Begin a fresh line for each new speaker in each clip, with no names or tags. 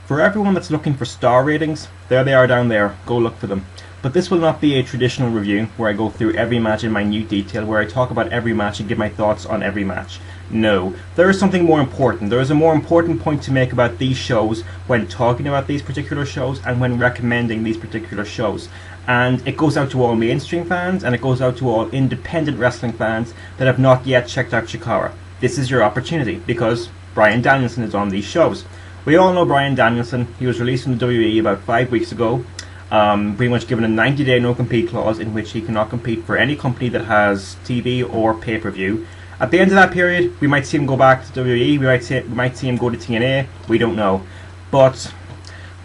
For everyone that's looking for star ratings, there they are down there, go look for them. But this will not be a traditional review where I go through every match in minute detail, where I talk about every match and give my thoughts on every match. No, there is something more important. There is a more important point to make about these shows when talking about these particular shows and when recommending these particular shows. And it goes out to all mainstream fans, and it goes out to all independent wrestling fans that have not yet checked out Chikara. This is your opportunity, because Bryan Danielson is on these shows. We all know Bryan Danielson. He was released from the WWE about 5 weeks ago, pretty much given a 90-day no-compete clause in which he cannot compete for any company that has TV or pay-per-view. At the end of that period, we might see him go back to WWE, we might see him go to TNA, we don't know. But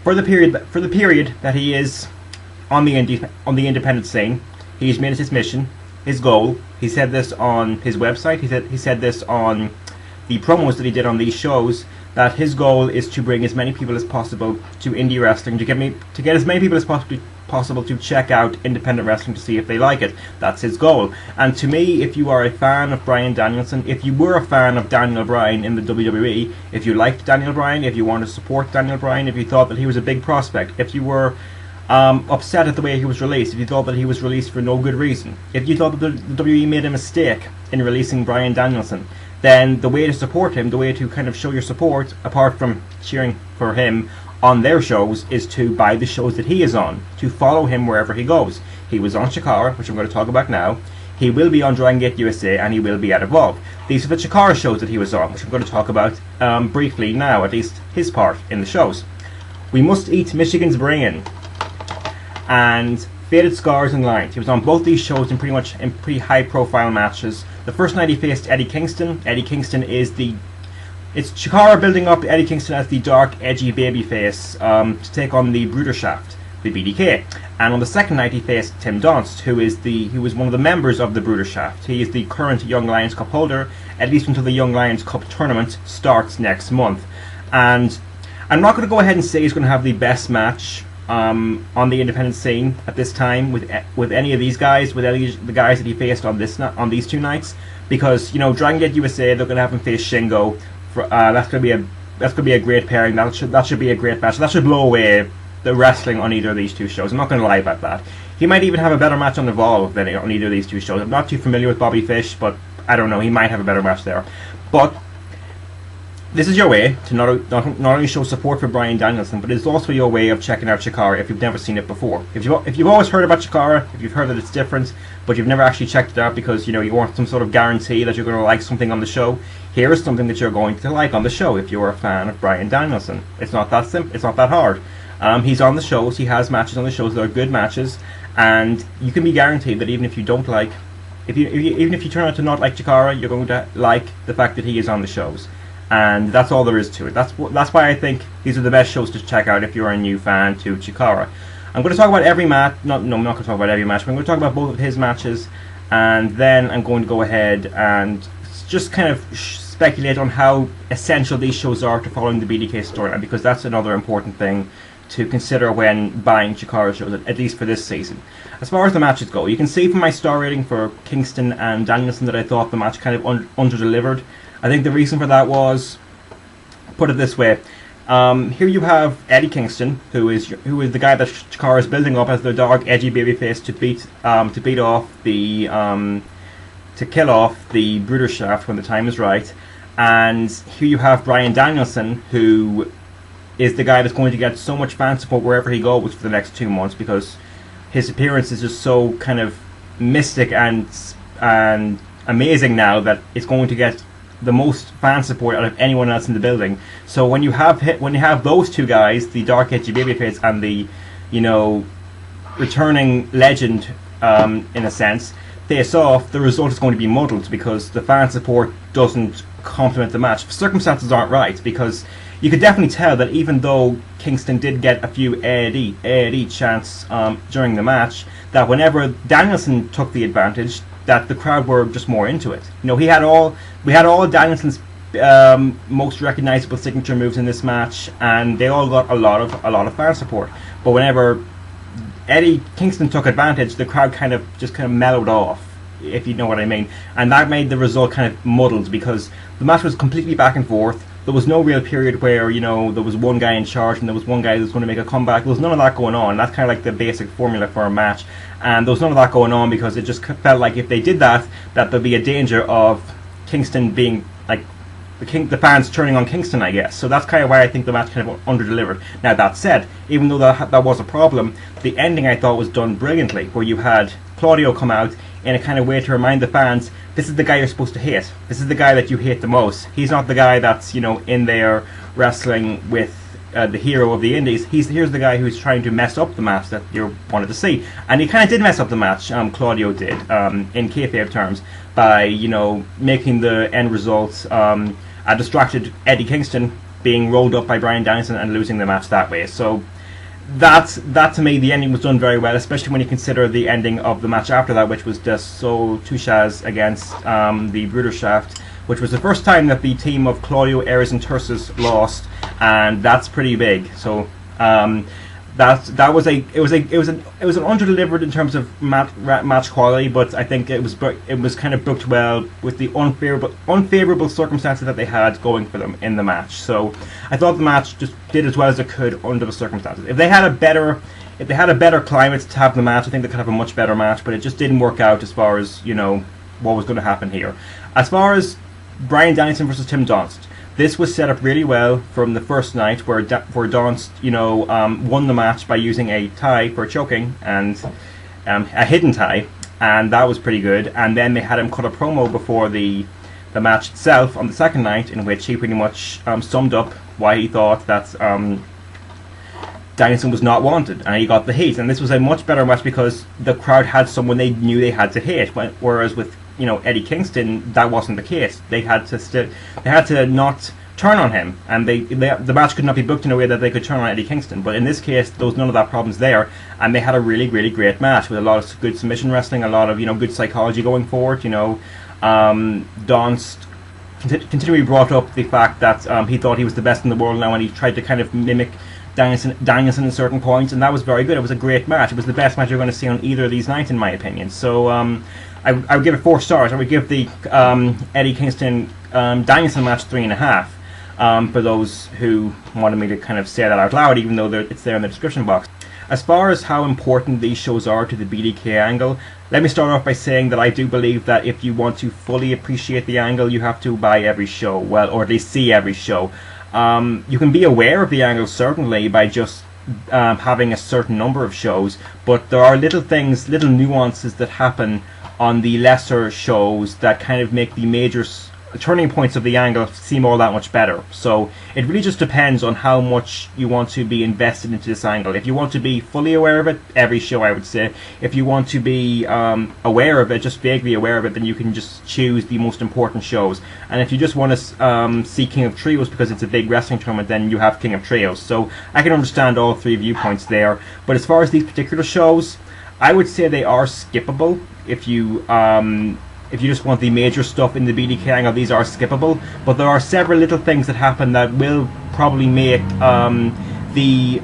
for the period that he is on the independent scene, he's made it his mission, his goal. He said this on his website. He said this on the promos that he did on these shows, that his goal is to bring as many people as possible to indie wrestling, to get as many people as possible to check out independent wrestling to see if they like it. That's his goal. And to me, if you are a fan of Bryan Danielson, if you were a fan of Daniel Bryan in the WWE, if you liked Daniel Bryan, if you wanted to support Daniel Bryan, if you thought that he was a big prospect, if you were upset at the way he was released, if you thought that he was released for no good reason, if you thought that the WWE made a mistake in releasing Bryan Danielson, then the way to support him, the way to kind of show your support, apart from cheering for him on their shows, is to buy the shows that he is on, to follow him wherever he goes. He was on Chikara, which I'm going to talk about now. He will be on Dragon Gate USA, and he will be at Evolve. These are the Chikara shows that he was on, which I'm going to talk about briefly now, at least his part in the shows. We Must Eat Michigan's Brain and Faded Scars and Lines. He was on both these shows in pretty high profile matches. The first night he faced Eddie Kingston. Eddie Kingston is it's Chikara building up Eddie Kingston as the dark, edgy babyface to take on the Bruderschaft, the BDK. And on the second night he faced Tim Donst, who was one of the members of the Bruderschaft. He is the current Young Lions Cup holder, at least until the Young Lions Cup tournament starts next month. And I'm not going to go ahead and say he's going to have the best match on the independent scene at this time with any of these guys, with any of the guys that he faced on these two nights, because Dragon Gate USA, they're going to have him face Shingo. That's going to be a great pairing. That should be a great match. That should blow away the wrestling on either of these two shows. I'm not going to lie about that. He might even have a better match on Evolve than on either of these two shows. I'm not too familiar with Bobby Fish, but I don't know. He might have a better match there. But this is your way to not only show support for Bryan Danielson, but it's also your way of checking out Chikara if you've never seen it before. If you've always heard about Chikara, if you've heard that it's different, but you've never actually checked it out because you want some sort of guarantee that you're going to like something on the show, here is something that you're going to like on the show if you're a fan of Bryan Danielson. It's not that simple. It's not that hard. He's on the shows. He has matches on the shows that are good matches, and you can be guaranteed that even if you don't like, even if you turn out to not like Chikara, you're going to like the fact that he is on the shows. And that's all there is to it. That's why I think these are the best shows to check out if you're a new fan to Chikara. I'm going to talk about every match. No, I'm not going to talk about every match. But I'm going to talk about both of his matches, and then I'm going to go ahead and just kind of speculate on how essential these shows are to following the BDK storyline, because that's another important thing to consider when buying Chikara shows, at least for this season. As far as the matches go, you can see from my star rating for Kingston and Danielson that I thought the match kind of under-delivered. I think the reason for that was, put it this way, here you have Eddie Kingston, who is the guy that Chikara is building up as their dark, edgy babyface to kill off the Bruderschaft when the time is right. And here you have Bryan Danielson, who is the guy that's going to get so much fan support wherever he goes for the next 2 months, because his appearance is just so kind of mystic and amazing now that it's going to get the most fan support out of anyone else in the building. So when you have those two guys, the dark edgy babyface and the returning legend in a sense, face off, the result is going to be muddled because the fan support doesn't complement the match. The circumstances aren't right, because you could definitely tell that even though Kingston did get a few AD chants during the match, that whenever Danielson took the advantage, that the crowd were just more into it. We had all Danielson's most recognizable signature moves in this match, and they all got a lot of fan support. But whenever Eddie Kingston took advantage, the crowd kind of mellowed off, if you know what I mean, and that made the result kind of muddled, because the match was completely back and forth. There was no real period where, you know, there was one guy in charge and there was one guy that was going to make a comeback. There was none of that going on. That's kind of like the basic formula for a match. And there was none of that going on because it just felt like if they did that, that there'd be a danger of Kingston being, like, the fans turning on Kingston, I guess. So that's kind of why I think the match kind of under-delivered. Now, that said, even though that was a problem, the ending I thought was done brilliantly, where you had Claudio come out in a kind of way to remind the fans, this is the guy you're supposed to hate. This is the guy that you hate the most. He's not the guy that's, you know, in there wrestling with the hero of the indies. Here's the guy who's trying to mess up the match that you wanted to see. And he kind of did mess up the match, Claudio did, in kayfabe terms, by, you know, making the end result a distracted Eddie Kingston being rolled up by Bryan Danielson and losing the match that way. So that to me, the ending was done very well, especially when you consider the ending of the match after that, which was just Touchaz against the Bruderschaft, which was the first time that the team of Claudio, Ares, and Tursas lost, and that's pretty big. So that was an under-delivered in terms of match quality, but I think it was kind of booked well with the unfavorable circumstances that they had going for them in the match. So I thought the match just did as well as it could under the circumstances. If they had a better climate to have the match, I think they could have a much better match, but it just didn't work out as far as, you know, what was going to happen here. As far as Bryan Danielson versus Tim Donst, this was set up really well from the first night, where Donst, you know, won the match by using a tie for choking and a hidden tie, and that was pretty good. And then they had him cut a promo before the match itself on the second night, in which he pretty much summed up why he thought that Danielson was not wanted, and he got the heat. And this was a much better match because the crowd had someone they knew they had to hate, whereas with, you know, Eddie Kingston, that wasn't the case. They had to not turn on him, and the match could not be booked in a way that they could turn on Eddie Kingston. But in this case, there was none of that problems there, and they had a really, really great match with a lot of good submission wrestling, a lot of, you know, good psychology going forward. You know, Donst continually brought up the fact that he thought he was the best in the world now, and he tried to kind of mimic Danielson at certain points, and that was very good. It was a great match. It was the best match you're going to see on either of these nights, in my opinion. So I would give it 4 stars. I would give the Eddie Kingston Danielson match 3.5 for those who wanted me to kind of say that out loud, even though it's there in the description box. As far as how important these shows are to the BDK angle, let me start off by saying that I do believe that if you want to fully appreciate the angle, you have to buy every show, well, or at least see every show. You can be aware of the angle certainly by just having a certain number of shows, but there are little things, little nuances that happen on the lesser shows that kind of make the major turning points of the angle seem all that much better. So it really just depends on how much you want to be invested into this angle. If you want to be fully aware of it, every show, I would say. If you want to be aware of it, just vaguely aware of it, then you can just choose the most important shows. And if you just want to see King of Trios because it's a big wrestling tournament, then you have King of Trios. So I can understand all 3 viewpoints there. But as far as these particular shows, I would say they are skippable. If you just want the major stuff in the BDK angle, these are skippable. But there are several little things that happen that will probably make the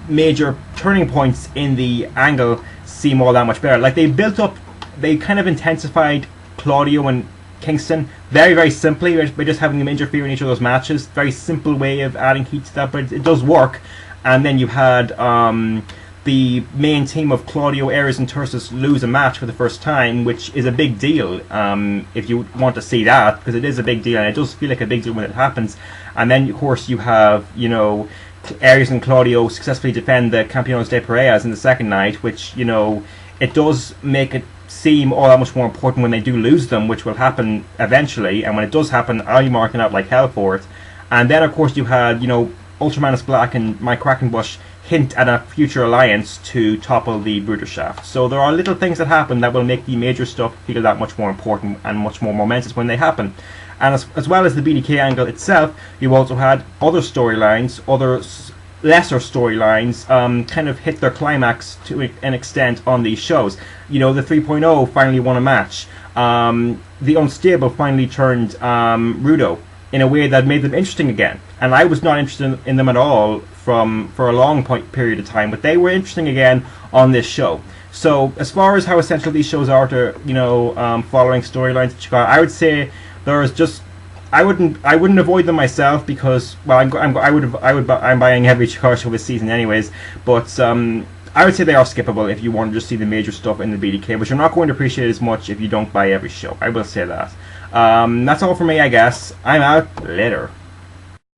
major turning points in the angle seem all that much better. Like they kind of intensified Claudio and Kingston very, very simply by just having them interfere in each of those matches. Very simple way of adding heat to that, but it does work. And then you had the main team of Claudio, Ares, and Tursas lose a match for the first time, which is a big deal if you want to see that, because it is a big deal, and it does feel like a big deal when it happens. And then, of course, you have, you know, Ares and Claudio successfully defend the Campeones de Parejas in the second night, which, you know, it does make it seem all that much more important when they do lose them, which will happen eventually. And when it does happen, I'll be marking out like hell for it. And then, of course, you had, you know, UltraMantis Black and Mike Quackenbush hint at a future alliance to topple the Bruderschaft. So there are little things that happen that will make the major stuff feel that much more important and much more momentous when they happen. And as well as the BDK angle itself, you also had other storylines, other lesser storylines kind of hit their climax to an extent on these shows. You know, the 3.0 finally won a match. The Unstable finally turned Rudo in a way that made them interesting again. And I was not interested in them at all for a long period of time, but they were interesting again on this show. So as far as how essential these shows are to, you know, following storylines, I would say there is just I wouldn't avoid them myself because, well, I'm buying every Chikara show this season anyways. But I would say they are skippable if you want to just see the major stuff in the BDK, but you're not going to appreciate it as much if you don't buy every show. I will say that. That's all for me, I guess. I'm out. Later.